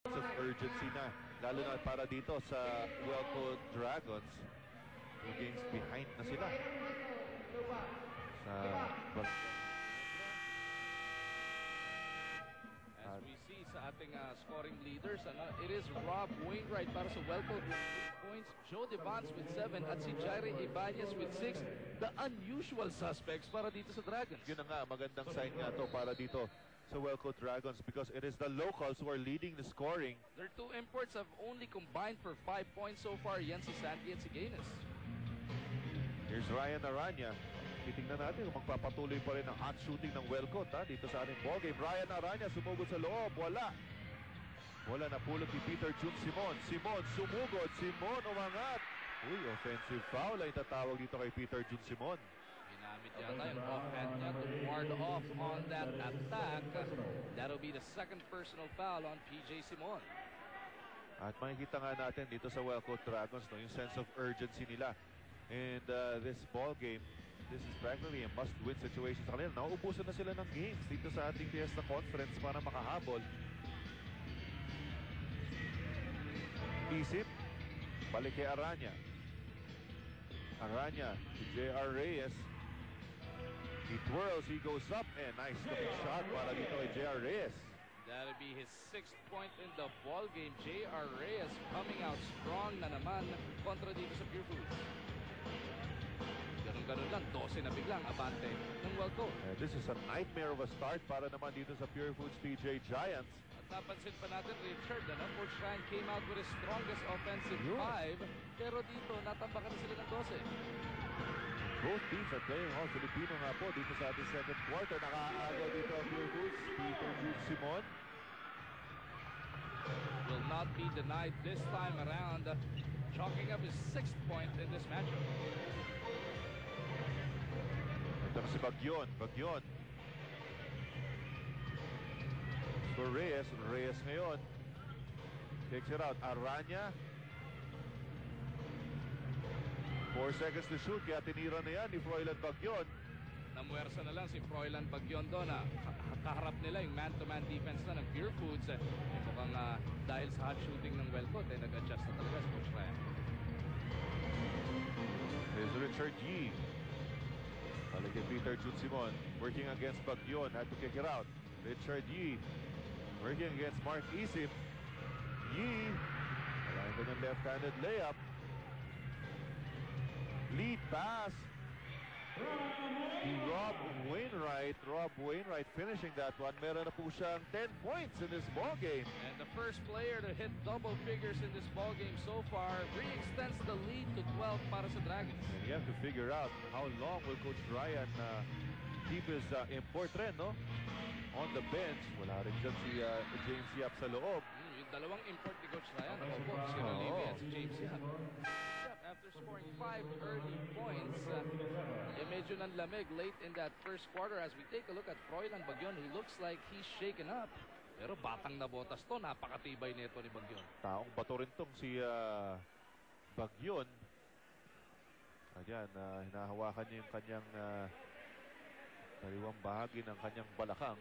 of urgency na, lalo na para dito sa Welco Dragons. 2 games behind na sila sa As we see sa ating scoring leaders, it is Rob Wainwright para sa Welco with 8 points, Joe Devance with 7 at si Jaire Ibanez with 6. The unusual suspects para dito sa Dragons. Yun na nga, magandang sign nga to para dito sa Welco Dragons because it is the locals who are leading the scoring. Their 2 imports have only combined for 5 points so far. Yan si Sandy at si Gaines. Here's Ryan Aranya. Titingnan natin kung magpapatuloy pa rin ang hot shooting ng Welco dito sa ating ballgame. Ryan Aranya sumugod sa loob. Wala. Wala na pulot ni Peter Jun Simon. Simon sumugod. Simon umangat. Uy, offensive foul ay tatawag dito kay Peter Jun Simon. Ginamit yata yung offhand niya to ward off on that attack. That'll be the second personal foul on PJ Simon. At makikita nga natin dito sa Welco Dragons yung sense of urgency nila. And this ball game, this is practically a must-win situation sa kanila. Nauubusan na sila ng games dito sa ating Fiesta Conference para makahabol. Isip, balik kay Aranya. Aranya to J.R. Reyes. He twirls, he goes up, and nice looking shot para dito kay J.R. Reyes. That'll be his 6th point in the ball game. J.R. Reyes coming out strong na naman kontra dito sa Pure Foods. Ganun-ganun lang, 12 na biglang abante ng Welco. This is a nightmare of a start para naman dito sa Pure Foods PJ Giants. At napansin pa natin, Richard, Coach Ryan came out with his strongest offensive 5, pero dito natambakan na sila ng 12. Both teams are playing all Filipino nga po dito sa ating second quarter. Nakaagaw dito ang Pure Foods. Peter Jun Simon will not be denied this time around, chalking up his 6th point in this matchup. Ito na si Bagyon. Bagyon for Reyes. Reyes ngayon takes it out. Aranya 4 seconds to shoot, kaya tinira na yan ni Froilan Bagyon. Namuwersa na lang si Froilan Bagyon doon. Kaharap nila yung man-to-man defense na ng Pure Foods. Mukhang dahil sa hot shooting ng Welco, nag-adjust na talaga si Coach Ryan. There's Richard Yee. Balik kay Peter Jun Simon. Working against Bagyon. Had to kick it out. Richard Yee. Working against Mark Isip. Yee. Wala ko ng left-handed layup. Lead pass to Rob Wainwright. Rob Wainwright finishing that one. Meron na po siyang 10 points in this ball game. And the first player to hit double figures in this ball game so far re-extends the lead to 12 para sa Dragons. And you have to figure out how long will Coach Ryan keep his import rin, no? On the bench. Wala rin dyan si James Yap sa loob. Yung dalawang import ni Coach Ryan, si Olive at si James Yap. After scoring 5 early points, medyo nanlamig late in that first quarter as we take a look at Froilan Bagyon, who looks like he's shaken up. Pero batang na botas to, napakatibay nito ni Bagyon. Taong bato rin tong si Bagyon. Ayan, hinahawakan niya yung kanyang kaliwang bahagi ng kanyang balakang.